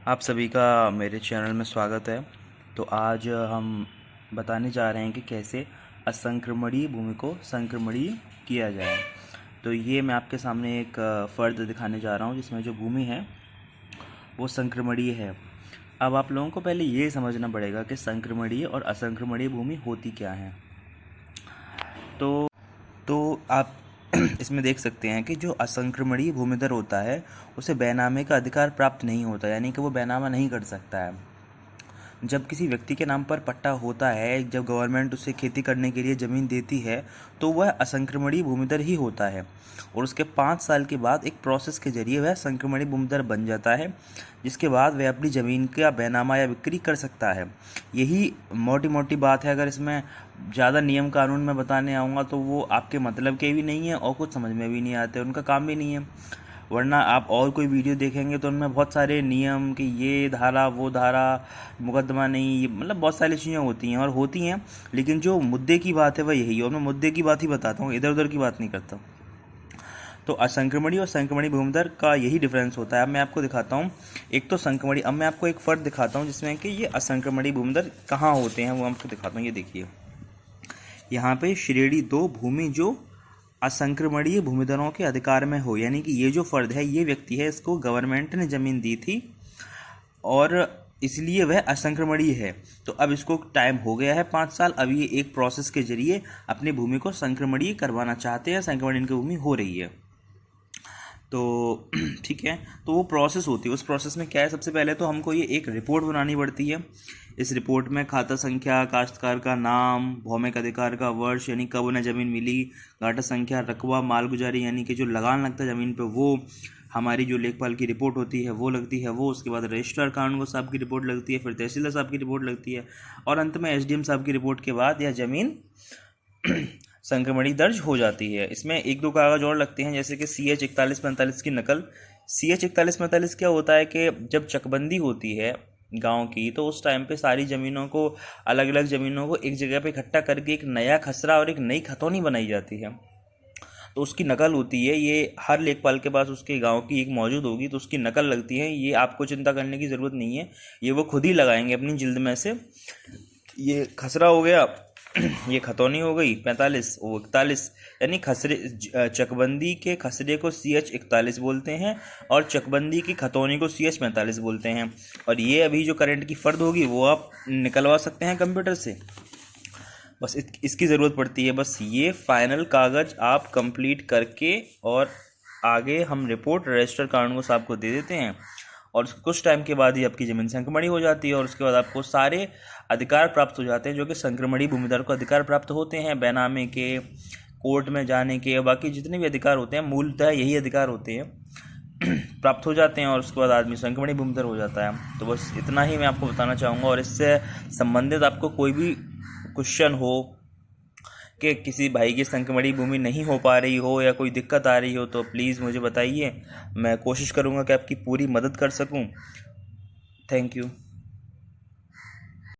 आप सभी का मेरे चैनल में स्वागत है। तो आज हम बताने जा रहे हैं कि कैसे असंक्रमणीय भूमि को संक्रमणीय किया जाए। तो ये मैं आपके सामने एक फ़र्द दिखाने जा रहा हूँ जिसमें जो भूमि है वो संक्रमणीय है। अब आप लोगों को पहले ये समझना पड़ेगा कि संक्रमणीय और असंक्रमणीय भूमि होती क्या है। तो आप इसमें देख सकते हैं कि जो असंक्रमणीय भूमिधर होता है उसे बैनामे का अधिकार प्राप्त नहीं होता, यानी कि वो बैनामा नहीं कर सकता है। जब किसी व्यक्ति के नाम पर पट्टा होता है, जब गवर्नमेंट उसे खेती करने के लिए ज़मीन देती है, तो वह असंक्रमणीय भूमिधर ही होता है और उसके 5 साल के बाद एक प्रोसेस के जरिए वह संक्रमणीय भूमिधर बन जाता है, जिसके बाद वह अपनी ज़मीन का बैनामा या बिक्री कर सकता है। यही मोटी मोटी बात है। अगर इसमें ज़्यादा नियम कानून में बताने आऊँगा तो वो आपके मतलब के भी नहीं है और कुछ समझ में भी नहीं आते, उनका काम भी नहीं है। वरना आप और कोई वीडियो देखेंगे तो उनमें बहुत सारे नियम कि ये धारा वो धारा, मुकदमा नहीं, ये मतलब बहुत सारी चीज़ें होती हैं और होती हैं, लेकिन जो मुद्दे की बात है वह यही है और मैं मुद्दे की बात ही बताता हूँ, इधर उधर की बात नहीं करता। तो असंक्रमणीय और संक्रमणीय भूमिधर का यही डिफरेंस होता है। अब मैं आपको दिखाता हूँ, एक तो संक्रमणीय, अब मैं आपको एक फ़र्क दिखाता हूँ जिसमें कि ये असंक्रमणीय भूमिधर कहाँ होते हैं वो आपको दिखाता हूँ। ये देखिए, यहाँ पे श्रेणी 2 भूमि जो असंक्रमणीय भूमिधरों के अधिकार में हो, यानी कि ये जो फर्द है, ये व्यक्ति है, इसको गवर्नमेंट ने ज़मीन दी थी और इसलिए वह असंक्रमणीय है। तो अब इसको टाइम हो गया है 5 साल। अब ये एक प्रोसेस के जरिए अपनी भूमि को संक्रमणीय करवाना चाहते हैं, संक्रमणीय इनकी भूमि हो रही है। तो ठीक है, तो वो प्रोसेस होती है। उस प्रोसेस में क्या है, सबसे पहले तो हमको ये एक रिपोर्ट बनानी पड़ती है। इस रिपोर्ट में खाता संख्या, काश्तकार का नाम, भौमिक अधिकार का वर्ष यानी कब उन्हें ज़मीन मिली, घाटा संख्या, रकबा, मालगुजारी यानी कि जो लगान लगता है ज़मीन पे वो, हमारी जो लेखपाल की रिपोर्ट होती है वो लगती है वो, उसके बाद रजिस्ट्रार कानूनगो साहब की रिपोर्ट लगती है, फिर तहसीलदार साहब की रिपोर्ट लगती है और अंत में एसडीएम साहब की रिपोर्ट के बाद यह ज़मीन संक्रमणीय दर्ज हो जाती है। इसमें एक दो कागज और लगते हैं, जैसे कि CH 4145 की नकल। CH 4145 क्या होता है कि जब चकबंदी होती है गांव की, तो उस टाइम पे सारी ज़मीनों को, अलग अलग ज़मीनों को एक जगह पे इकट्ठा करके एक नया खसरा और एक नई खतौनी बनाई जाती है। तो उसकी नकल होती है, ये हर लेखपाल के पास उसके गांव की एक मौजूद होगी, तो उसकी नकल लगती है। ये आपको चिंता करने की ज़रूरत नहीं है, ये वो खुद ही लगाएंगे अपनी जिल्द में से। ये खसरा हो गया, ये खतौनी हो गई 45, वो 41, यानी खसरे, चकबंदी के खसरे को CH 41 बोलते हैं और चकबंदी की खतौनी को CH 45 बोलते हैं। और ये अभी जो करंट की फ़र्द होगी वो आप निकलवा सकते हैं कंप्यूटर से, बस इसकी ज़रूरत पड़ती है। बस ये फाइनल कागज़ आप कंप्लीट करके और आगे हम रिपोर्ट रजिस्टर कानूनगो साहब को दे देते हैं और कुछ टाइम के बाद ही आपकी ज़मीन संक्रमणीय हो जाती है और उसके बाद आपको सारे अधिकार प्राप्त हो जाते हैं जो कि संक्रमणीय भूमिधर को अधिकार प्राप्त होते हैं, बैनामे के, कोर्ट में जाने के, बाकी जितने भी अधिकार होते हैं, मूलतः यही अधिकार होते हैं, प्राप्त हो जाते हैं और उसके बाद आदमी संक्रमणीय भूमिधर हो जाता है। तो बस इतना ही मैं आपको बताना चाहूँगा। और इससे संबंधित आपको कोई भी क्वेश्चन हो कि किसी भाई की संक्रमणीय भूमि नहीं हो पा रही हो या कोई दिक्कत आ रही हो, तो प्लीज़ मुझे बताइए, मैं कोशिश करूँगा कि आपकी पूरी मदद कर सकूँ। Thank you.